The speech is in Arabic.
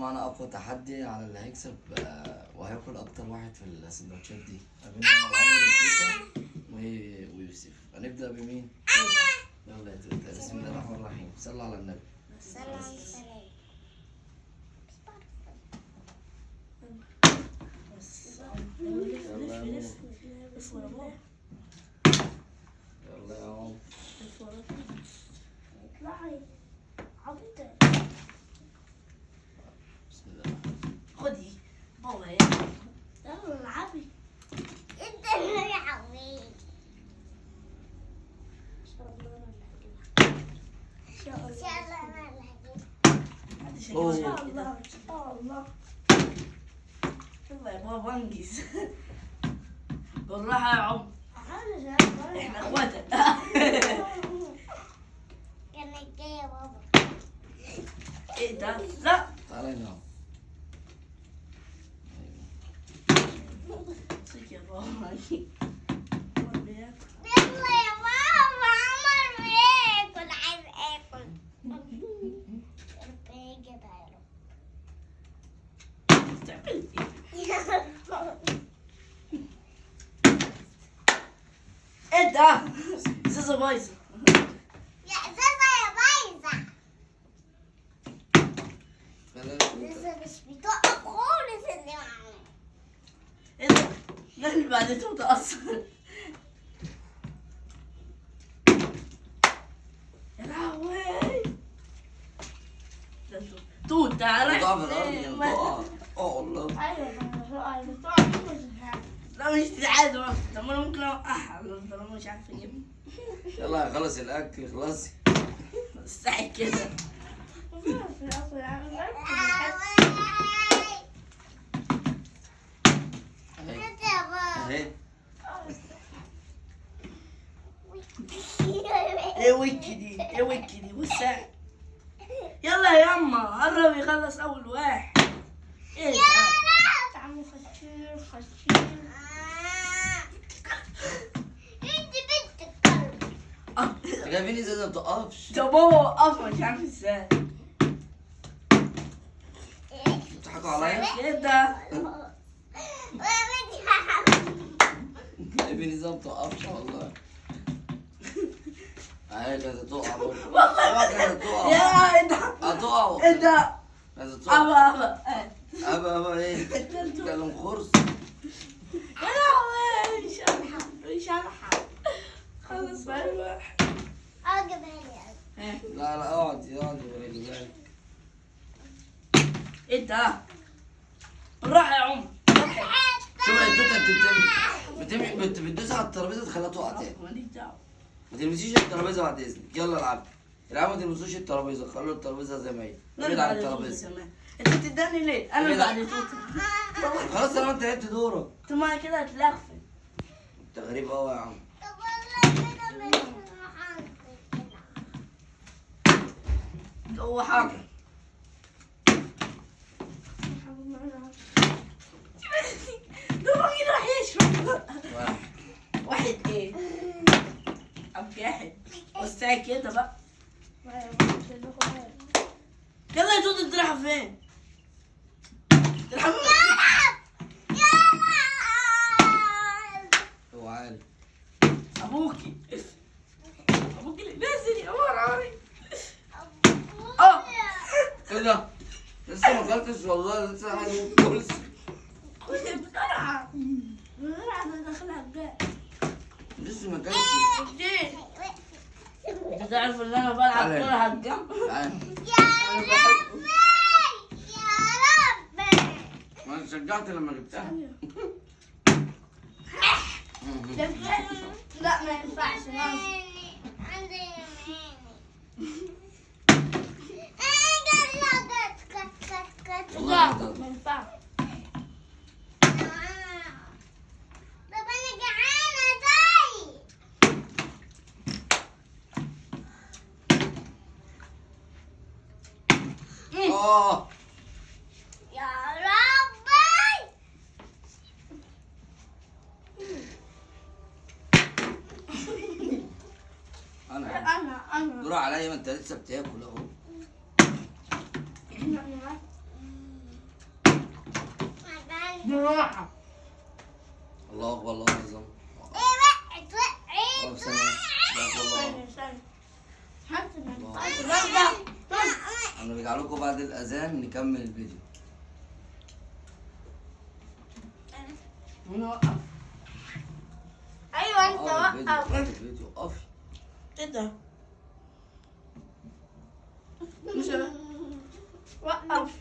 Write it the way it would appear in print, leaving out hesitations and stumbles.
معانا اقوى تحدي على اللي هيكسب وهياكل اكتر واحد في السندوتشات دي ما بين عمر وكيسة ويوسف. هنبدأ بمين؟ يلا يا توتة، بسم الله الرحمن الرحيم، صلى على النبي. يلا يا عمر. بسم الله. خدي بابا يلا العبي. انت اللي العبي. ان شاء الله انا اللي هجيبها. ان شاء الله انا اللي هجيبها. ان شاء الله ان شاء الله. يلا يا بابا انجز. بالراحة يا عمر، احنا اخواتك. كانت جايه بابا. ايه ده؟ لا تعالى هنا. صيك يا بابا. يلا يا ماما، عمر بياكل، عايز اكل. بيجي تعالوا. تعمل ايه ده؟ ازازة بايظة. يا ازازه يا بايظه. خلاص. لسه مش بتقف خالص اللي معانا. ايه ده؟ ده اللي بعد توتة اصلا. يا لهوي. ده توتة رايح تقع في الارض فين؟ يعني تقع. والله. ايوه لا مش عادي. طب انا ممكن اوقعها طالما مش عارفه اجيبها. يلا خلص الاكل، خلصي. استحي كده. اهي. ايه ويكي دي؟ ايه ويكي دي؟ وسع. يلا يا يما قرب يخلص اول واحد. ايه ده؟ تعمل خشير خشير. انت بنت الكلب. جايبين ازازه ما بتقفش. طب بابا وقفها مش عارف ازاي. بتضحكوا عليا؟ ايه ده؟ جايبين ازازه ما بتقفش والله. اهي كانت تقع برضه. والله كانت تقع. يا ايه ده؟ هتقع. ايه ده؟ كانت تقع. ابا ابا ايه؟ تتكلم خرص. يا لهوي مش هلحق مش هلحق. خلص بقى الواحد. لا اقعد ورجلك. ايه ده؟ بالراحة يا عمر. شوف يا توته، انت بتدوس على الترابيزه تخليها تقع تاني. ماليش دعوة. ما تلمسيش الترابيزه بعد اذنك. يلا العبي. العبوا ما تلمسوش الترابيزه، خلوا الترابيزه زي ما هي. ابعد عن الترابيزه. انت بتداني ليه؟ انا ابعد. بعد توته. خلاص طالما انت لعبت دورك. انت ما كده هتلخفن. انت غريب قوي يا عم. هو حاجة. ده راجل راح يشرب. واحد. واحد ايه؟ جاحد. وسعي كده بقى. يلا يا توت انت رايحة فين؟ هو عالي. ابوكي اللي نازل يا مراري. ايه ده؟ لسه ما اكلتش والله، لسه عايز اكل. خد بسرعة. انا داخلها بجد. لسه ما اكلتش. انت تعرف ان انا بلعب تعالى. كورة هالجنب؟ تعالى. انا بحبه. ما انا شجعت لما جبتها. لا ما ينفعش. والله ما ينفعش. طب انا جعانه زي. يا ربي. انا دور عليا، ما انت لسه بتاكل اهو. بالراحة. الله اكبر الله اكبر. وقعت اقف ثانية. الله اكبر الله. ثانية. هات الله. البردة. هنرجع لكم بعد الاذان نكمل الفيديو. ونوقف. ايوه انت الفيديو وقف. وقف الفيديو وقفي. كده. مش وقف.